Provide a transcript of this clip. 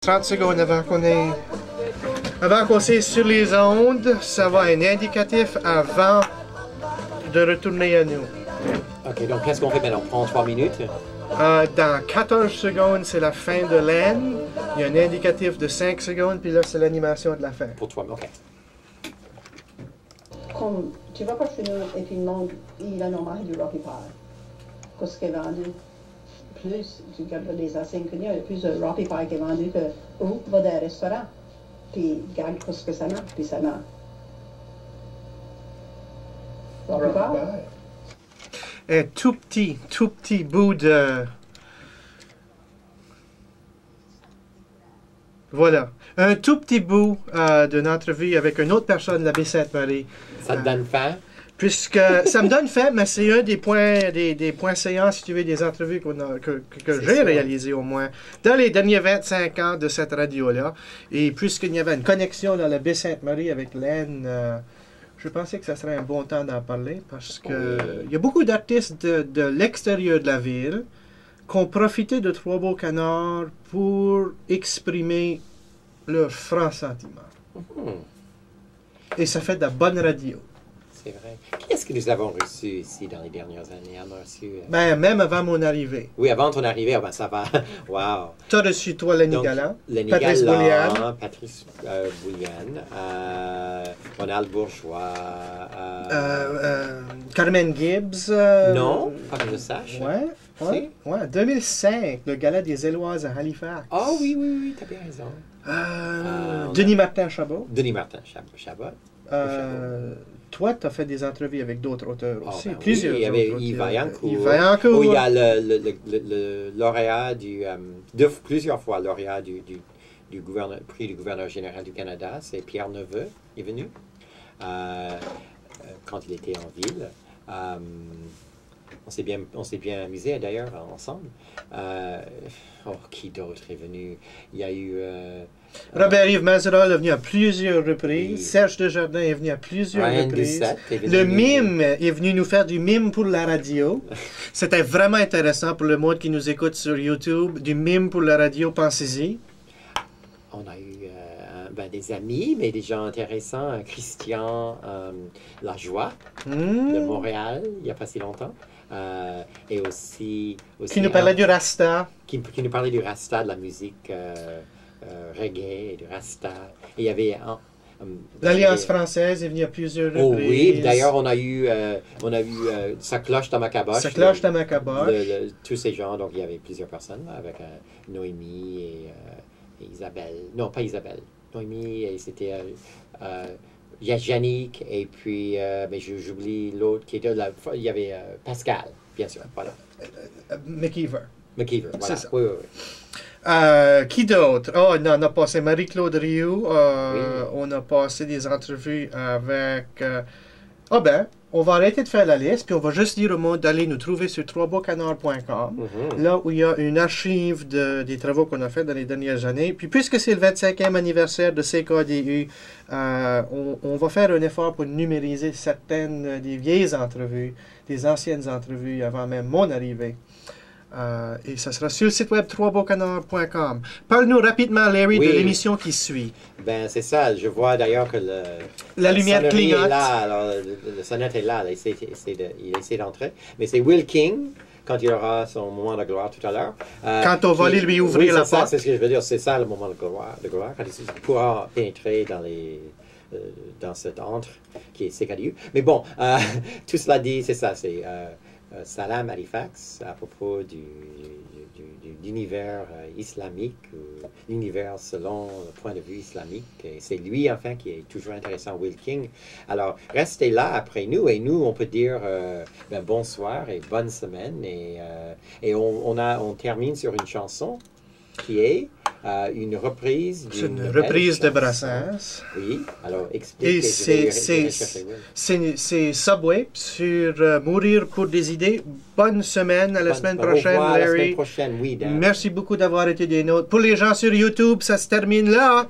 30 secondes avant qu'on soit sur les ondes, ça va un indicatif avant de retourner à nous. OK, donc qu'est-ce qu'on fait maintenant? On prend 3 minutes? Dans 14 secondes, c'est la fin de l'N. Il y a un indicatif de 5 secondes, puis là, c'est l'animation de la fin. Pour toi, OK. Comme tu vas pas finir et puis non, il a normal du Rocky Pie. Qu'est-ce qui est vendu? Plus, tu regardes les enseignes qu'il y a plus de Rocky Pie qui est vendu que où va dans un restaurant. Puis regarde qu'est-ce que ça marche, puis ça marche. Rocky Pie? Un tout petit bout de... Voilà. Un tout petit bout d'une entrevue avec une autre personne de la baie Sainte-Marie. Ça te donne faim? Puisque ça me donne faim, mais c'est un des points saillants, si tu veux, des entrevues que j'ai réalisées au moins dans les derniers 25 ans de cette radio-là. Et puisqu'il y avait une connexion dans la baie Sainte-Marie avec l'Aisne, je pensais que ça serait un bon temps d'en parler parce que il y a beaucoup d'artistes de l'extérieur de la ville qui ont profité de Trois-Beaux-Canards pour exprimer leur franc sentiment. Et ça fait de la bonne radio. C'est vrai. Qui est-ce que nous avons reçu ici dans les dernières années? On a reçu... Ben, même avant mon arrivée. Oui, avant ton arrivée, ben, ça va. Wow. Tu as reçu, toi, Lenny Galland, Lenny Patrice Galland, Boulian, Patrice Boulian, Ronald Bourgeois. Carmen Gibbs. Non, pas que je sache. Ouais. 2005, le gala des Éloises à Halifax. Oh oui, t'as bien raison. Denis Martin Chabot. Denis Martin Chabot. Toi, tu as fait des entrevues avec d'autres auteurs aussi. Ben Plusieurs oui, il y avait autres Yves auteurs. Vaillancourt. Yves Vaillancourt. Où il y a le lauréat plusieurs fois lauréat du prix du gouverneur général du Canada. C'est Pierre Neveu, est venu quand il était en ville. On s'est bien amusé d'ailleurs ensemble. Qui d'autre est venu? Il y a eu... Robert-Yves Mazerolle est venu à plusieurs reprises. Oui. Serge Desjardins est venu à plusieurs Ryan reprises. Doucette est venu. Le mime est venu nous faire du mime pour la radio. C'était vraiment intéressant pour le monde qui nous écoute sur YouTube. Du mime pour la radio, pensez-y. On a eu des amis, mais des gens intéressants. Christian Lajoie de Montréal, il n'y a pas si longtemps. Et aussi qui nous parlait du Rasta. Qui nous parlait du Rasta, de la musique reggae et du Rasta. Et il y avait l'Alliance française est venue à plusieurs reprises. Oh oui, d'ailleurs on a eu Sa cloche dans ma caboche. Sa cloche dans ma caboche. Tous ces gens, donc il y avait plusieurs personnes avec Noémie et Isabelle. Non, pas Isabelle. Noémie et c'était Yannick et puis mais j'oublie l'autre qui était là. Il y avait Pascal, bien sûr. Voilà. McKeever. McKeever, voilà. C'est ça. Oui. Qui d'autre? Oh, on a passé Marie-Claude Rioux. Oui. On a passé des entrevues avec... on va arrêter de faire la liste, puis on va juste dire au monde d'aller nous trouver sur troisbeaucanards.com, là où il y a une archive des travaux qu'on a fait dans les dernières années. Puis puisque c'est le 25e anniversaire de CKDU, on va faire un effort pour numériser certaines des vieilles entrevues, des anciennes entrevues avant même mon arrivée. Et ça sera sur le site web troisbeaucanards.com. Parle-nous rapidement, Larry, de l'émission qui suit. Ben, c'est ça. Je vois d'ailleurs que la lumière clignote. Est là, alors, le sonnette est là. Il essaie d'entrer. Mais c'est Will King, quand il aura son moment de gloire tout à l'heure. Quand on va aller lui ouvrir la porte. C'est ce que je veux dire. C'est ça le moment de gloire. Quand il pourra pénétrer dans cet antre qui est CKDU. Mais bon, tout cela dit, c'est ça. C'est... Salam Halifax à propos de l'univers islamique, l'univers selon le point de vue islamique. Et c'est lui, enfin, qui est toujours intéressant, Will King. Alors, restez là après nous, et nous, on peut dire bonsoir et bonne semaine. Et on termine sur une chanson qui est une reprise de Brassens. Oui, alors explique. Et c'est Subway sur Mourir pour des idées. Bonne semaine, à la semaine prochaine, Larry. La semaine prochaine, oui, Dan. Merci beaucoup d'avoir été des nôtres. Pour les gens sur YouTube, ça se termine là.